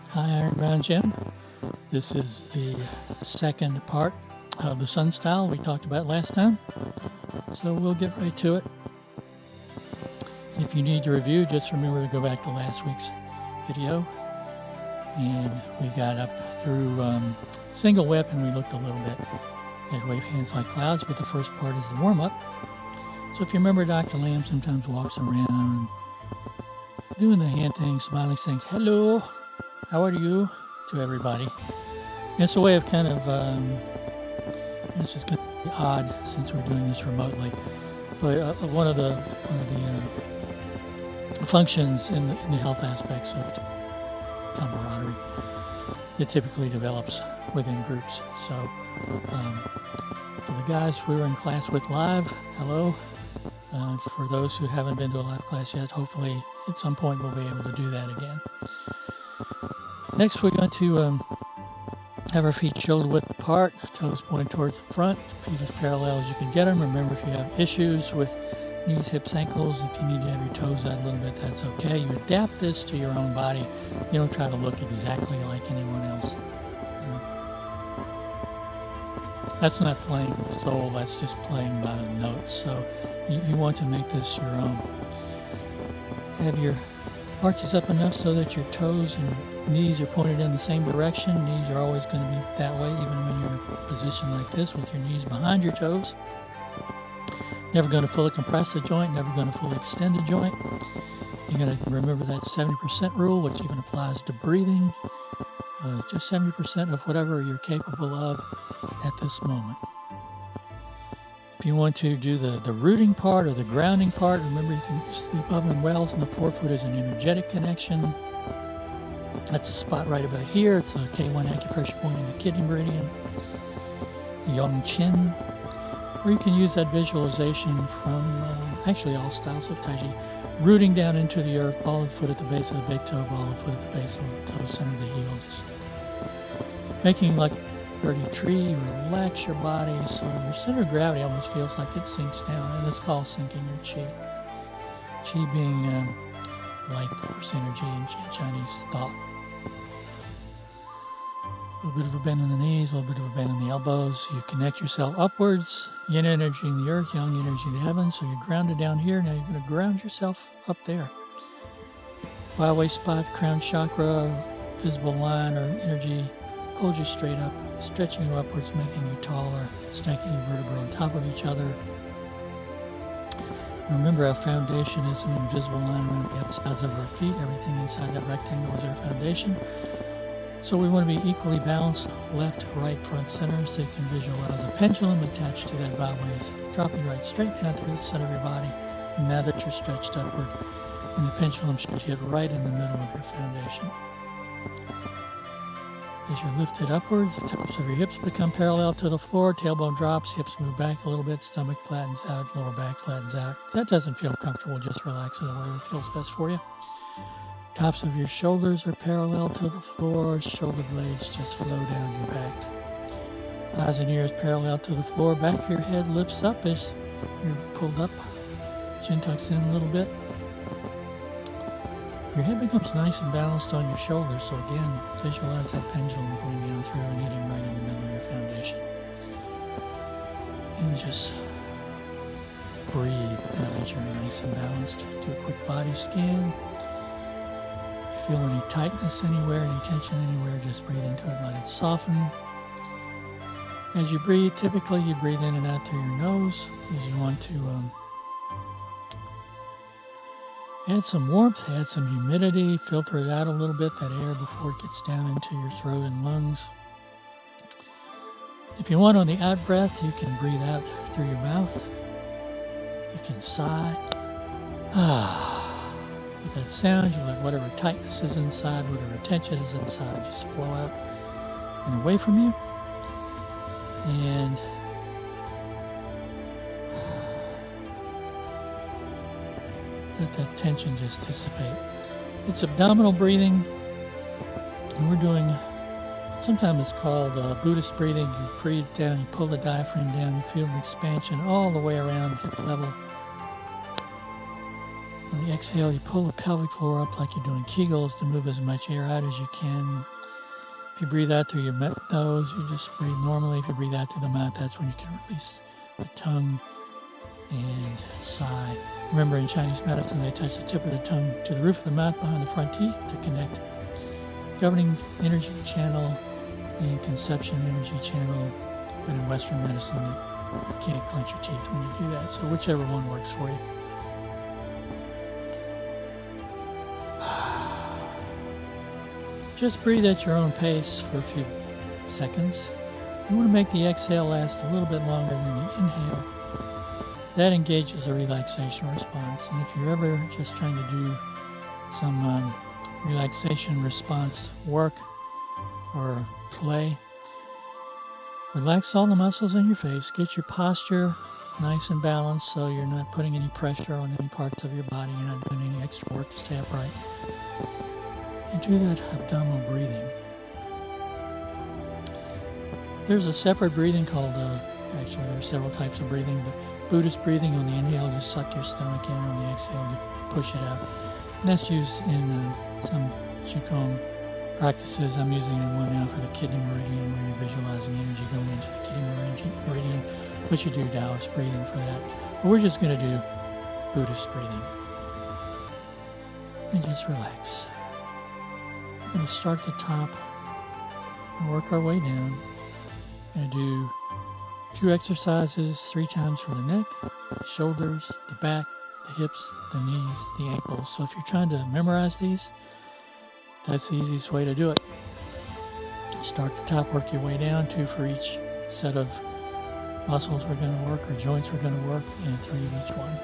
Hi, Ironbound Jim. This is the second part of the sun style we talked about last time, so we'll get right to it. If you need to review, just remember to go back to last week's video, and we got up through single whip, and we looked a little bit at wave hands like clouds, but the first part is the warm-up. So if you remember, Dr. Lamb sometimes walks around doing the hand thing, smiling, saying hello, how are you, to everybody. It's a way of kind of, it's just going to be odd since we're doing this remotely, but one of the functions in the health aspects of camaraderie that typically develops within groups. So for the guys we were in class with live, hello. For those who haven't been to a live class yet, hopefully at some point we'll be able to do that again. Next, we're going to have our feet shoulder width apart, toes pointed towards the front, feet as parallel as you can get them. Remember, if you have issues with knees, hips, ankles, if you need to have your toes out a little bit, that's okay. You adapt this to your own body. You don't try to look exactly like anyone else. That's not playing with soul, that's just playing by the notes. So you want to make this your own. Have your arches up enough so that your toes and knees are pointed in the same direction. Knees are always going to be that way, even when you're in a position like this with your knees behind your toes. Never going to fully compress the joint, never going to fully extend the joint. You're going to remember that 70% rule, which even applies to breathing. Just 70% of whatever you're capable of at this moment. If you want to do the rooting part or the grounding part, remember you can sleep up in wells, and the forefoot is an energetic connection. That's a spot right about here. It's a K1 acupressure point in the kidney meridian, the Yang Chin. Or you can use that visualization from actually all styles of Tai Chi. Rooting down into the earth, ball of the foot at the base of the big toe, ball of the foot at the base of the toe, center of the heel. Just making like a dirty tree, relax your body so your center of gravity almost feels like it sinks down, and it's called sinking your chi. Chi being life force energy in Chinese thought. A little bit of a bend in the knees, a little bit of a bend in the elbows. You connect yourself upwards, yin energy in the earth, yang energy in the heavens. So you're grounded down here. Now you're going to ground yourself up there. Y-way spot, crown chakra, visible line or energy holds you straight up, stretching you upwards, making you taller, stacking your vertebrae on top of each other. Remember, our foundation is an invisible line around the outsides of our feet. Everything inside that rectangle is our foundation. So we want to be equally balanced, left, right, front, center, so you can visualize a pendulum attached to that bob-ways, dropping right straight down through the center of your body. And now that you're stretched upward, and the pendulum should hit right in the middle of your foundation. As you're lifted upwards, the tops of your hips become parallel to the floor, tailbone drops, hips move back a little bit, stomach flattens out, lower back flattens out. If that doesn't feel comfortable, just relax it wherever feels best for you. Tops of your shoulders are parallel to the floor, shoulder blades just flow down your back. Eyes and ears parallel to the floor, back of your head lifts up as you're pulled up, chin tucks in a little bit. Your head becomes nice and balanced on your shoulders, so again, visualize that pendulum going down through and hitting right in the middle of your foundation. And just breathe now that you're nice and balanced. Do a quick body scan. Feel any tightness anywhere, any tension anywhere, just breathe into it, let it soften. As you breathe, typically you breathe in and out through your nose, as you want to add some warmth, add some humidity, filter it out a little bit, that air, before it gets down into your throat and lungs. If you want, on the out breath, you can breathe out through your mouth. You can sigh. With that sound, you let whatever tightness is inside, whatever tension is inside, just flow out and away from you. And let that tension just dissipate. It's abdominal breathing, and we're doing, sometimes it's called Buddhist breathing. You breathe down, you pull the diaphragm down, you feel an expansion all the way around hip level. On the exhale, you pull the pelvic floor up like you're doing Kegels to move as much air out as you can. If you breathe out through your nose, you just breathe normally. If you breathe out through the mouth, that's when you can release the tongue and sigh. Remember, in Chinese medicine, they touch the tip of the tongue to the roof of the mouth behind the front teeth to connect governing energy channel and conception energy channel. But in Western medicine, you can't clench your teeth when you do that. So whichever one works for you. Just breathe at your own pace for a few seconds. You want to make the exhale last a little bit longer than the inhale. That engages a relaxation response. And if you're ever just trying to do some relaxation response work or play, relax all the muscles in your face. Get your posture nice and balanced so you're not putting any pressure on any parts of your body. You're not doing any extra work to stay upright. And do that abdominal breathing. There's a separate breathing called, actually there's several types of breathing, but Buddhist breathing, on the inhale you suck your stomach in, on the exhale you push it out. And that's used in some Qigong practices. I'm using one now for the kidney meridian, where you're visualizing energy going into the kidney meridian, but you do Taoist breathing for that. But we're just going to do Buddhist breathing. And just relax. We're going to start at the top and work our way down. We're going to do 2 exercises 3 times for the neck, the shoulders, the back, the hips, the knees, the ankles. So if you're trying to memorize these, that's the easiest way to do it. Start at the top, work your way down, 2 for each set of muscles we're going to work, or joints we're going to work, and 3 of each one.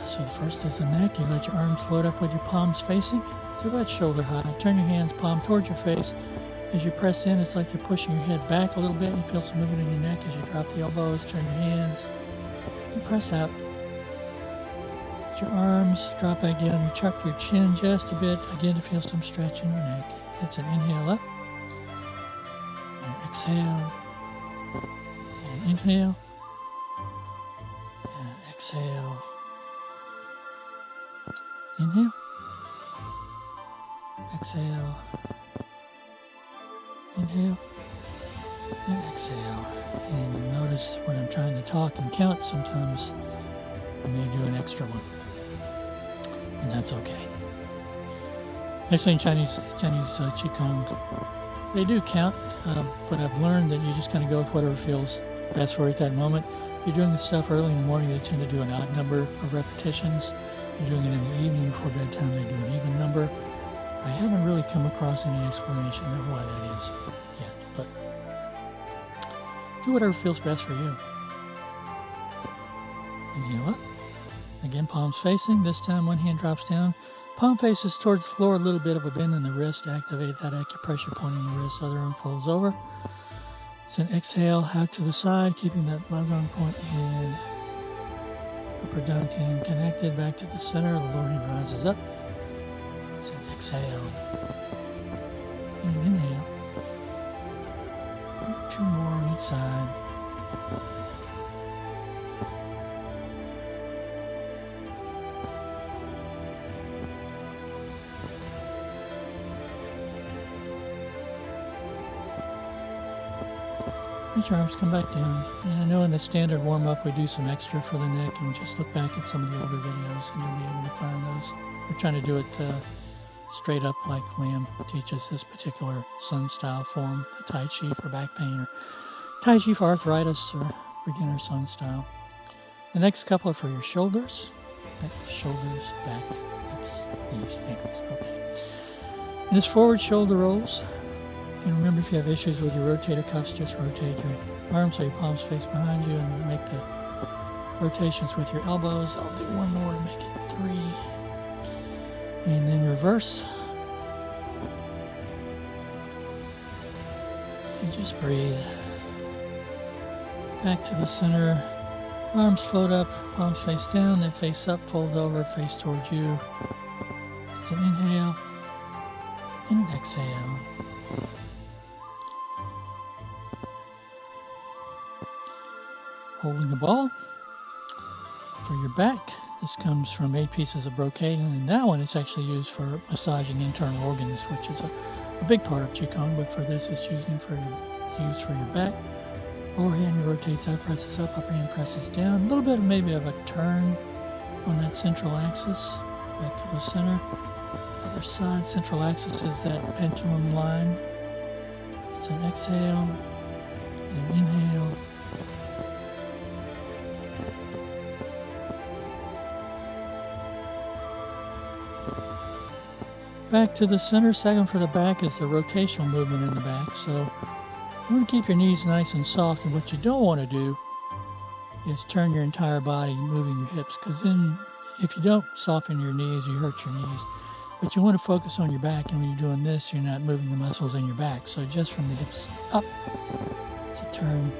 So the first is the neck. You let your arms float up with your palms facing to about shoulder high. Turn your hands palm towards your face. As you press in, it's like you're pushing your head back a little bit. You feel some movement in your neck as you drop the elbows, turn your hands, and press out. Let your arms drop back down. You tuck your chin just a bit, again to feel some stretch in your neck. It's an inhale up, and exhale, and inhale, and exhale. Inhale, exhale, inhale, and exhale. And you'll notice when I'm trying to talk and count, sometimes I may do an extra one, and that's okay. Actually, in Chinese Qigong, they do count, but I've learned that you just kind of go with whatever feels best for you at that moment. If you're doing this stuff early in the morning, they tend to do an odd number of repetitions. If you're doing it in the evening before bedtime, they do an even number. I haven't really come across any explanation of why that is yet, but do whatever feels best for you. Inhale up. Again, palms facing. This time one hand drops down. Palm faces towards the floor, a little bit of a bend in the wrist. Activate that acupressure point in the wrist. Other arm folds over. It's an exhale out to the side, keeping that left arm point and upper dantian connected back to the center. The lower hand rises up. It's an exhale. And an inhale. 2 more on each side. Let your arms come back down. And I know in the standard warm-up we do some extra for the neck, and just look back at some of the older videos and you'll be able to find those. We're trying to do it straight up like Liam teaches this particular Sun style form, the Tai Chi for back pain, or Tai Chi for arthritis, or beginner Sun style. The next couple are for your shoulders, shoulders, back, hips, knees, ankles. Okay. And this forward shoulder rolls. And remember, if you have issues with your rotator cuffs, just rotate your arms so your palms face behind you, and make the rotations with your elbows. I'll do one more to make it 3. And then reverse. And just breathe. Back to the center. Arms float up, palms face down, then face up, fold over, face towards you. It's an inhale and an exhale. Holding the ball for your back. This comes from 8 pieces of brocade, and that one is actually used for massaging internal organs, which is a big part of Qigong, but for this it's used for your back. Lower hand rotates out, presses up, upper hand presses down. A little bit maybe of a turn on that central axis, back to the center. Other side, central axis is that pendulum line. It's an exhale, and an inhale. Back to the center. Second for the back is the rotational movement in the back. So you want to keep your knees nice and soft, and what you don't want to do is turn your entire body, moving your hips, because then if you don't soften your knees, you hurt your knees. But you want to focus on your back, and when you're doing this, you're not moving the muscles in your back. So just from the hips up, it's a turn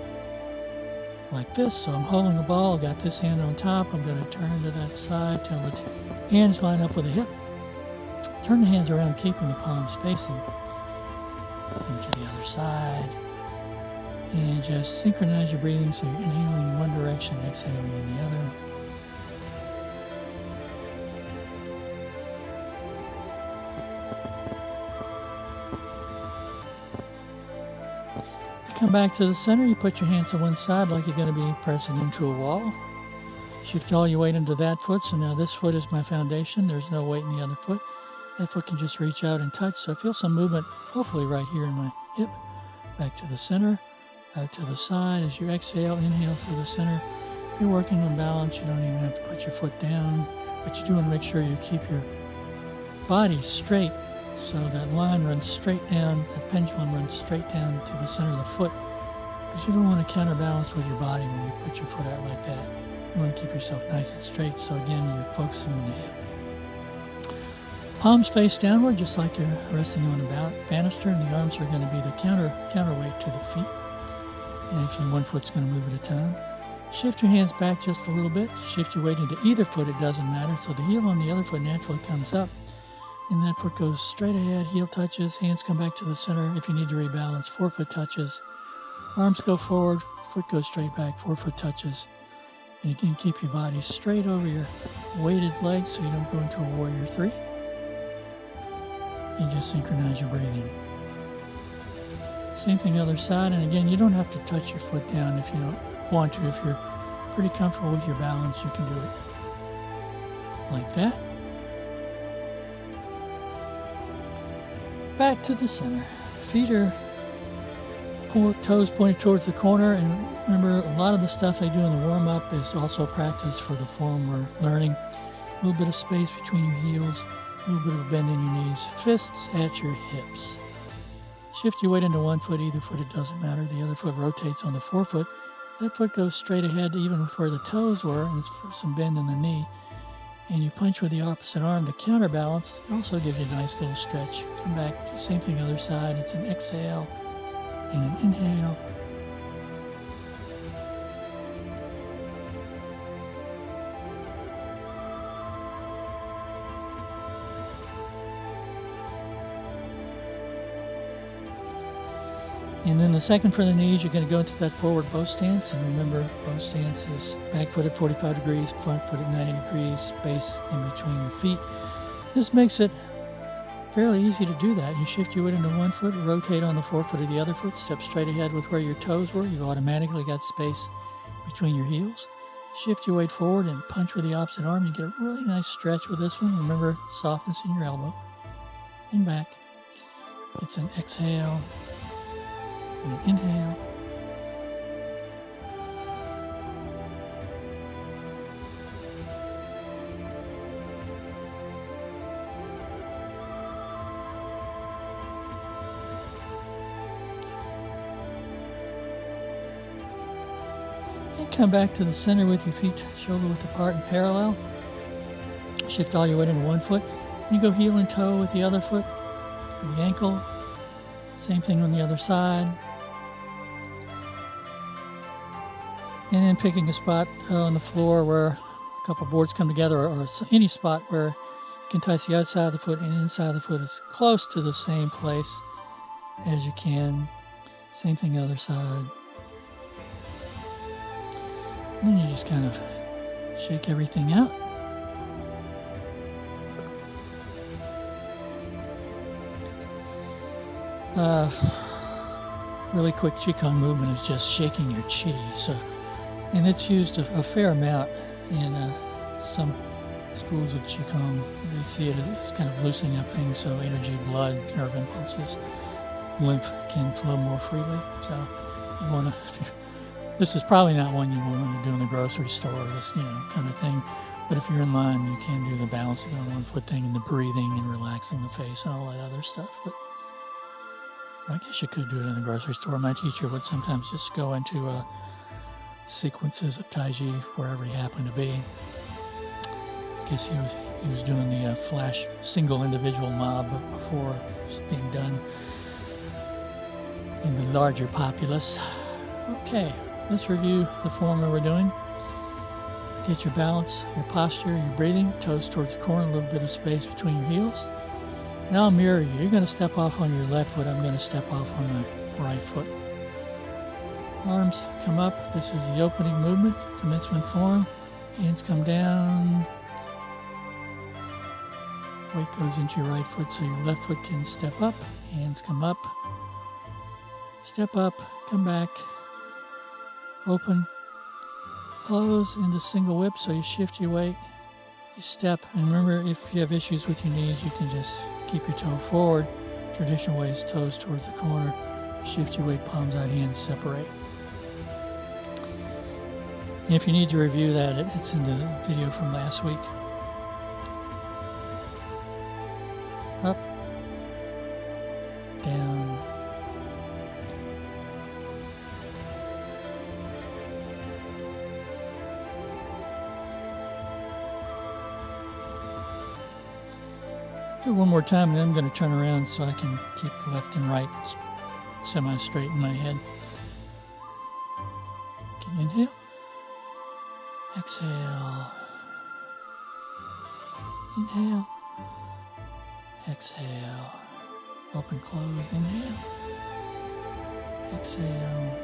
like this. So I'm holding the ball, got this hand on top. I'm going to turn to that side till the hands line up with the hip. Turn the hands around, keeping the palms facing. And to the other side. And just synchronize your breathing so you're inhaling in one direction, exhaling in the other. You come back to the center, you put your hands to one side like you're going to be pressing into a wall. Shift all your weight into that foot, so now this foot is my foundation. There's no weight in the other foot. That foot can just reach out and touch. So I feel some movement, hopefully right here in my hip. Back to the center, out to the side. As you exhale, inhale through the center. If you're working on balance, you don't even have to put your foot down, but you do want to make sure you keep your body straight so that line runs straight down, that pendulum runs straight down to the center of the foot, because you don't want to counterbalance with your body when you put your foot out like that. You want to keep yourself nice and straight, so again, you're focusing on the hip. Palms face downward, just like you're resting on a banister, and the arms are going to be the counterweight to the feet. And actually, one foot's going to move at a time. Shift your hands back just a little bit. Shift your weight into either foot, it doesn't matter. So the heel on the other foot naturally comes up, and that foot goes straight ahead. Heel touches, hands come back to the center. If you need to rebalance, forefoot touches. Arms go forward, foot goes straight back, forefoot touches. And you can keep your body straight over your weighted legs so you don't go into a warrior 3. And just synchronize your breathing. Same thing other side, and again, you don't have to touch your foot down if you don't want to. If you're pretty comfortable with your balance, you can do it like that. Back to the center. Feet are toes pointed towards the corner, and remember, a lot of the stuff they do in the warm-up is also practice for the form we're learning. A little bit of space between your heels, a little bit of a bend in your knees, fists at your hips. Shift your weight into one foot, either foot, it doesn't matter. The other foot rotates on the forefoot. That foot goes straight ahead, even with where the toes were, and there's some bend in the knee. And you punch with the opposite arm to counterbalance. It also gives you a nice little stretch. Come back, same thing other side. It's an exhale and an inhale. And then the second for the knees, you're going to go into that forward bow stance. And remember, bow stance is back foot at 45 degrees, front foot at 90 degrees, space in between your feet. This makes it fairly easy to do that. You shift your weight into one foot, rotate on the forefoot of the other foot, step straight ahead with where your toes were. You've automatically got space between your heels. Shift your weight forward and punch with the opposite arm. You get a really nice stretch with this one. Remember, softness in your elbow. And back. It's an exhale. And an inhale. And come back to the center with your feet shoulder width apart and parallel. Shift all your weight into one foot. You go heel and toe with the other foot, with the ankle. Same thing on the other side. And then picking a spot on the floor where a couple boards come together, or any spot where you can touch the outside of the foot and inside of the foot as close to the same place as you can. Same thing other side. And then you just kind of shake everything out. Really quick Qigong movement is just shaking your chi. So, and it's used a fair amount in some schools of Qigong. They see it as kind of loosening up things, so energy, blood, nerve impulses, lymph can flow more freely. So you want to, this is probably not one you want to do in the grocery store, this kind of thing. But if you're in line, you can do the balancing on one foot thing and the breathing and relaxing the face and all that other stuff. But I guess you could do it in the grocery store. My teacher would sometimes just go into sequences of Taiji wherever he happened to be. I guess he was doing the flash single individual mob before it was being done in the larger populace. Okay, let's review the form that we're doing. Get your balance, your posture, your breathing, toes towards the corner, a little bit of space between your heels. And I'll mirror you. You're going to step off on your left foot. I'm going to step off on my right foot. Arms come up. This is the opening movement, commencement form. Hands come down. Weight goes into your right foot so your left foot can step up. Hands come up. Step up, come back. Open. Close into single whip, so you shift your weight, you step, and remember, if you have issues with your knees, you can just keep your toe forward. Traditional way is toes towards the corner, shift your weight, palms out, hands separate. And if you need to review that, it's in the video from last week. Up, down, do it one more time, and then I'm going to turn around so I can keep left and right semi-straight in my head. Okay, inhale. Exhale. Inhale. Exhale. Open, close, inhale. Exhale.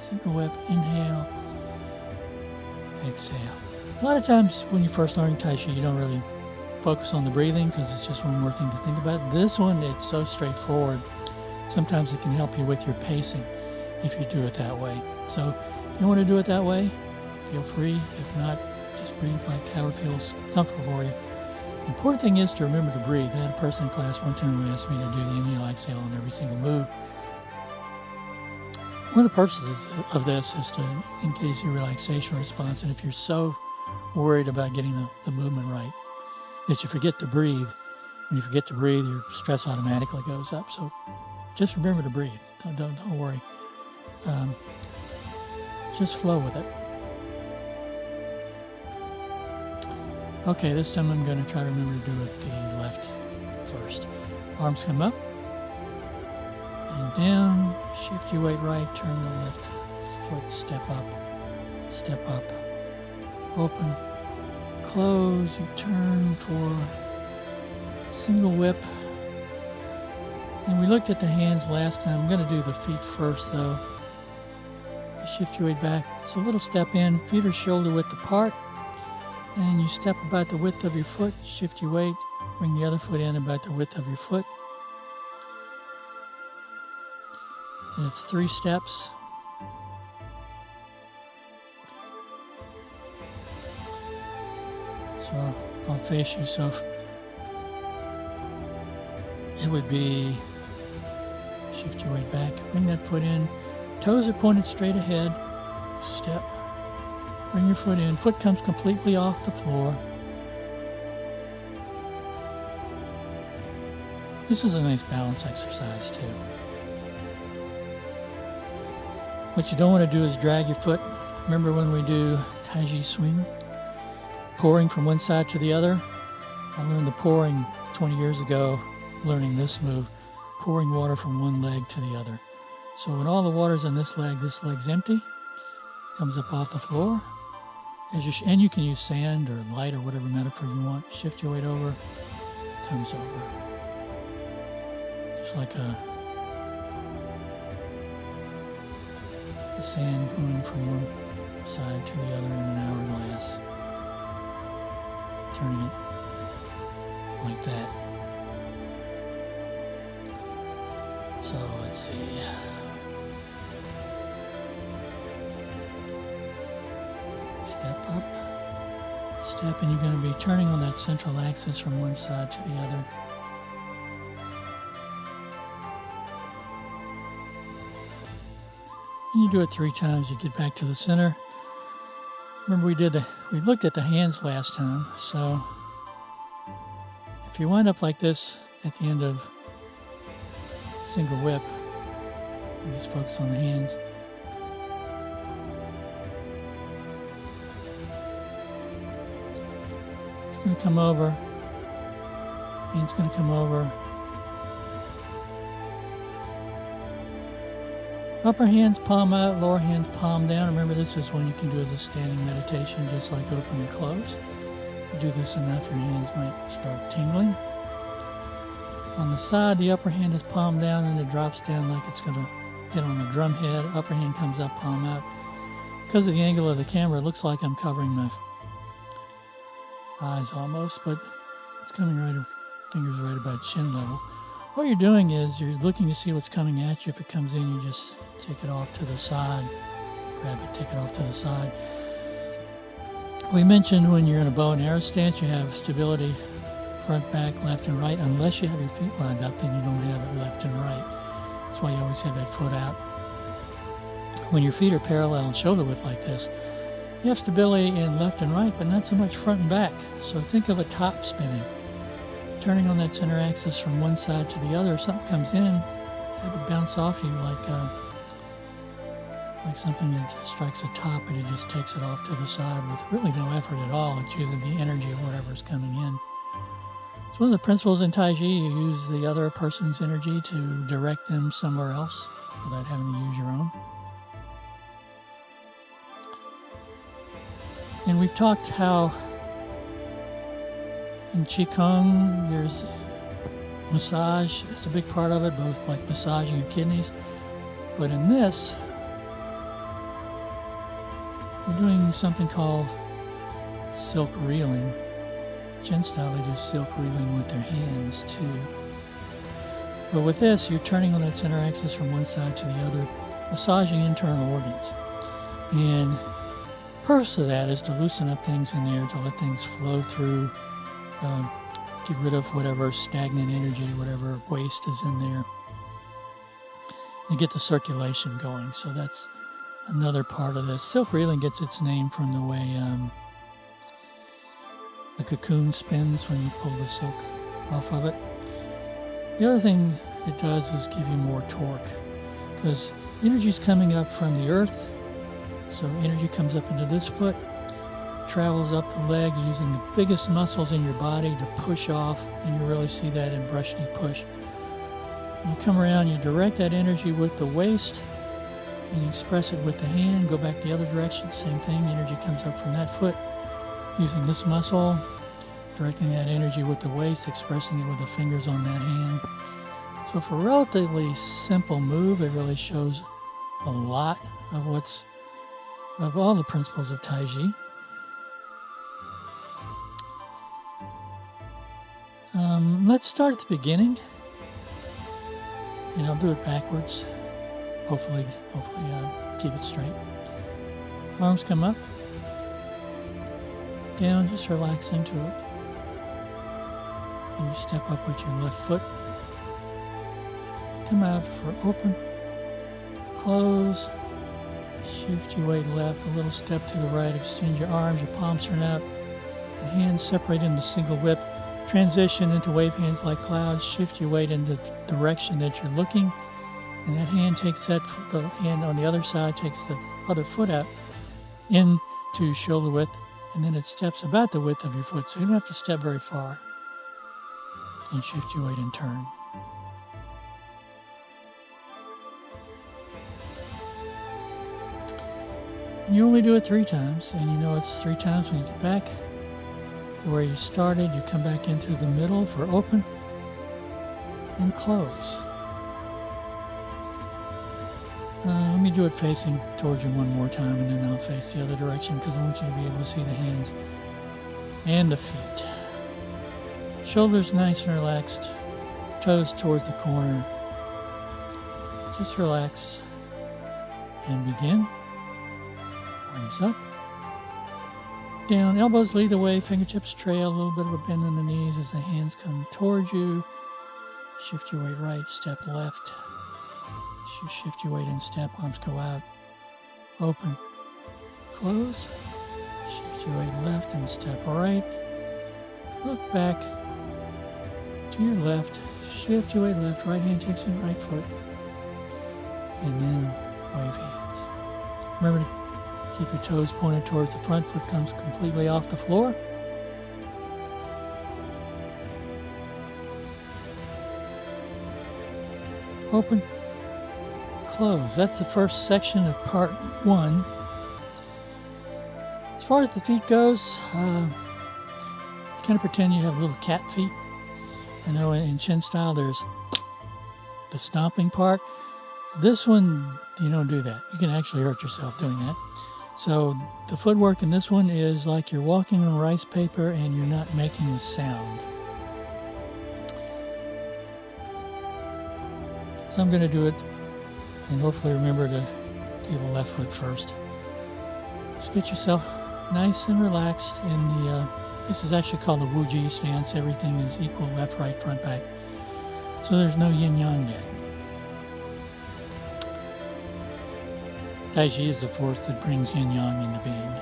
Single whip, inhale. Exhale. A lot of times when you first learn Tai Chi, you don't really focus on the breathing because it's just one more thing to think about. This one, it's so straightforward. Sometimes it can help you with your pacing if you do it that way. So if you want to do it that way, feel free. If not, just breathe like how it feels comfortable for you. The important thing is to remember to breathe. I had a person in class one time who asked me to do the inhale, exhale on every single move. One of the purposes of this is to engage your relaxation response, and if you're so worried about getting the movement right that you forget to breathe. When you forget to breathe, your stress automatically goes up. So just remember to breathe. Don't worry. Just flow with it. Okay, this time I'm going to try to remember to do it the left first. Arms come up and down. Shift your weight right. Turn the left foot. Step up. Step up. Open. Close, you turn for single whip. And we looked at the hands last time. I'm going to do the feet first though. You shift your weight back. It's a little step in. Feet are shoulder width apart. And you step about the width of your foot. Shift your weight. Bring the other foot in about the width of your foot. And it's 3 steps. So I'll face you, so it would be shift your weight back, bring that foot in, toes are pointed straight ahead, step, bring your foot in, foot comes completely off the floor. This is a nice balance exercise too. What you don't want to do is drag your foot. Remember when we do Tai Chi swing? Pouring from one side to the other. I learned the pouring 20 years ago, learning this move, pouring water from one leg to the other. So when all the water's in this leg's empty, comes up off the floor. And you can use sand or light or whatever metaphor you want. Shift your weight over, comes over. Just like the sand going from one side to the other in an hourglass. Turning it like that. So Let's see. Step up. Step, and you're going to be turning on that central axis from one side to the other. And you do it 3 times, you get back to the center. Remember we looked at the hands last time, so if you wind up like this at the end of single whip, you just focus on the hands. It's going to come over, hand's going to come over. Upper hand's palm out, lower hand's palm down. Remember, this is one you can do as a standing meditation, just like open and close. If you do this enough, your hands might start tingling. On the side, the upper hand is palm down and it drops down like it's going to hit on the drum head. Upper hand comes up, palm out. Because of the angle of the camera, it looks like I'm covering my eyes almost, but it's coming right, fingers right about chin level. What you're doing is you're looking to see what's coming at you. If it comes in, you just take it off to the side. Grab it, take it off to the side. We mentioned when you're in a bow and arrow stance, you have stability front, back, left, and right. Unless you have your feet lined up, then you don't have it left and right. That's why you always have that foot out. When your feet are parallel and shoulder width like this, you have stability in left and right, but not so much front and back. So think of a top spinning. Turning on that center axis from one side to the other. If something comes in, have it bounce off you like something that strikes a top, and it just takes it off to the side with really no effort at all. It's using the energy of whatever's coming in. It's one of the principles in Tai Chi. You use the other person's energy to direct them somewhere else without having to use your own. And we've talked how in Qigong there's massage. It's a big part of it, both like massaging your kidneys. But in this, we're doing something called silk reeling. Chin style, they do silk reeling with their hands too. But with this, you're turning on that center axis from one side to the other, massaging internal organs. And the purpose of that is to loosen up things in there, to let things flow through, get rid of whatever stagnant energy, whatever waste is in there, and get the circulation going. So that's another part of this. Silk reeling gets its name from the way the cocoon spins when you pull the silk off of it. The other thing it does is give you more torque, because energy is coming up from the earth, so energy comes up into this foot, travels up the leg using the biggest muscles in your body to push off, and you really see that in brush knee push. You come around, you direct that energy with the waist, and you express it with the hand, go back the other direction, same thing, energy comes up from that foot, using this muscle, directing that energy with the waist, expressing it with the fingers on that hand. So for a relatively simple move, it really shows a lot of all the principles of Tai Chi. Let's start at the beginning, and I'll do it backwards. Hopefully keep it straight. Arms come up, down, just relax into it. And you step up with your left foot. Come out for open, close, shift your weight left, a little step to the right, extend your arms, your palms turn out, and hands separate into single whip. Transition into wave hands like clouds, shift your weight in the direction that you're looking, and that hand takes the hand on the other side takes the other foot out into shoulder width, and then it steps about the width of your foot, so you don't have to step very far. And shift your weight and turn. And you only do it 3 times, and you know it's 3 times when you get back to where you started. You come back into the middle for open and close. Let me do it facing towards you one more time, and then I'll face the other direction, because I want you to be able to see the hands and the feet. Shoulders nice and relaxed, toes towards the corner. Just relax and begin. Arms up. Down, elbows lead the way, fingertips trail, a little bit of a bend in the knees as the hands come towards you. Shift your weight right, step left. Shift your weight and step, arms go out. Open, close. Shift your weight left and step right. Look back to your left. Shift your weight left, right hand takes in right foot. And then wave hands. Remember to keep your toes pointed towards the front, foot comes completely off the floor. Open, close. That's the first section of part 1. As far as the feet goes, kind of pretend you have little cat feet. I know in chin style there's the stomping part. This one, you don't do that. You can actually hurt yourself doing that. So the footwork in this one is like you're walking on rice paper and you're not making a sound. So I'm going to do it and hopefully remember to do the left foot first. Just get yourself nice and relaxed in the, this is actually called the Wu-Ji stance. Everything is equal, left, right, front, back. So there's no yin-yang yet. Tai Chi is the force that brings yin-yang into being.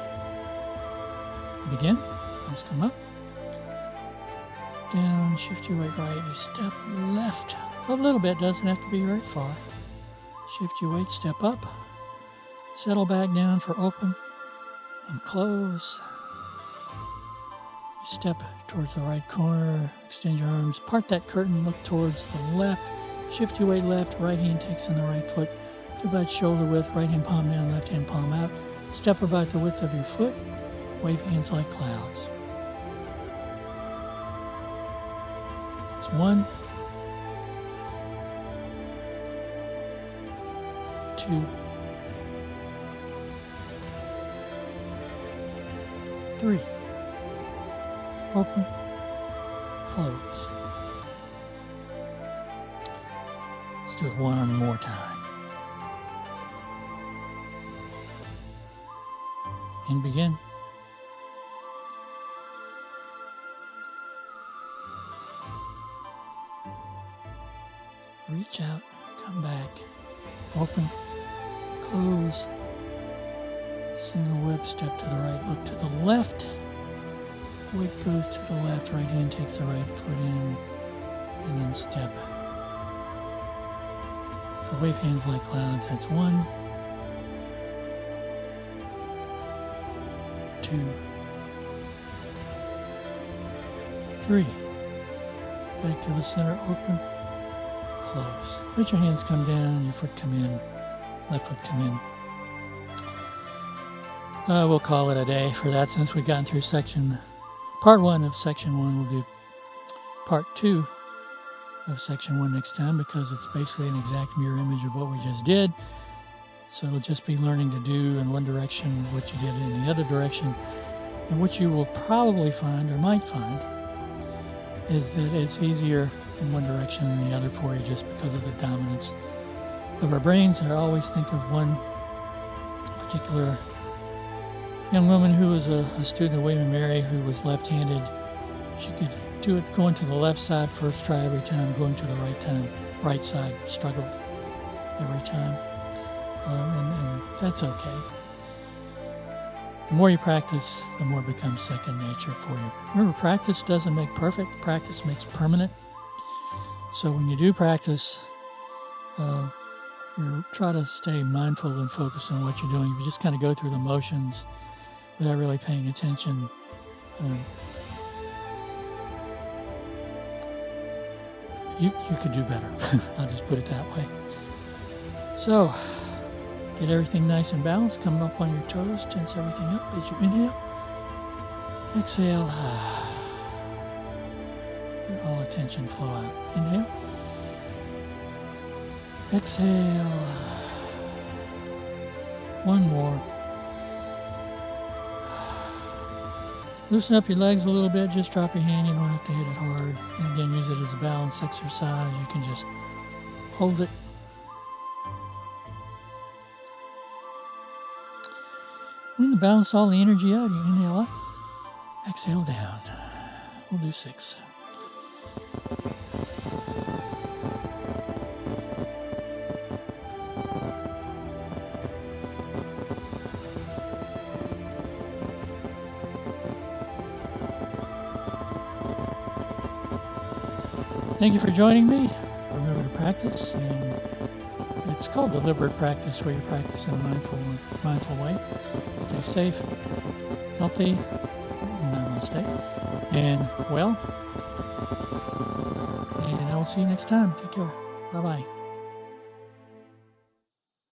Begin. Arms come up. Down, shift your weight right. You step left. A little bit, doesn't have to be very far. Shift your weight, step up. Settle back down for open and close. Step towards the right corner. Extend your arms. Part that curtain, look towards the left. Shift your weight left. Right hand takes in the right foot. To about shoulder width, right hand palm down, left hand palm out. Step about the width of your foot. Wave hands like clouds. It's 1, 2, 3. Open, close. Let's do it one more time. And begin. Reach out, come back, open, close, single whip, step to the right, look to the left, weight goes to the left, right hand takes the right foot in, and then step. For wave hands like clouds, that's 1, 2, 3. Back to the center, open, close. Let your hands come down, your foot come in, left foot come in. We'll call it a day for that since we've gotten through part 1 of section 1. We'll do part 2 of section 1 next time because it's basically an exact mirror image of what we just did. So it'll just be learning to do in one direction what you did in the other direction. And what you will probably find, or might find, is that it's easier in one direction than the other for you just because of the dominance of our brains. I always think of one particular young woman who was a student of William & Mary who was left-handed. She could do it going to the left side first try every time, going to the right side struggled every time. And that's okay. The more you practice, the more it becomes second nature for you. Remember, practice doesn't make perfect. Practice makes permanent. So when you do practice, you try to stay mindful and focused on what you're doing. If you just kind of go through the motions without really paying attention, you could do better. I'll just put it that way. So, get everything nice and balanced, coming up on your toes, tense everything up as you inhale. Exhale. Let all attention flow out. Inhale. Exhale. One more. Loosen up your legs a little bit. Just drop your hand. You don't have to hit it hard. And again, use it as a balance exercise. You can just hold it And to balance all the energy out, you inhale up, exhale down. We'll do 6. Thank you for joining me. Remember to practice, and it's called deliberate practice, where you practice in a mindful way. Stay safe, healthy, namaste, and well. And I will see you next time. Take care. Bye-bye.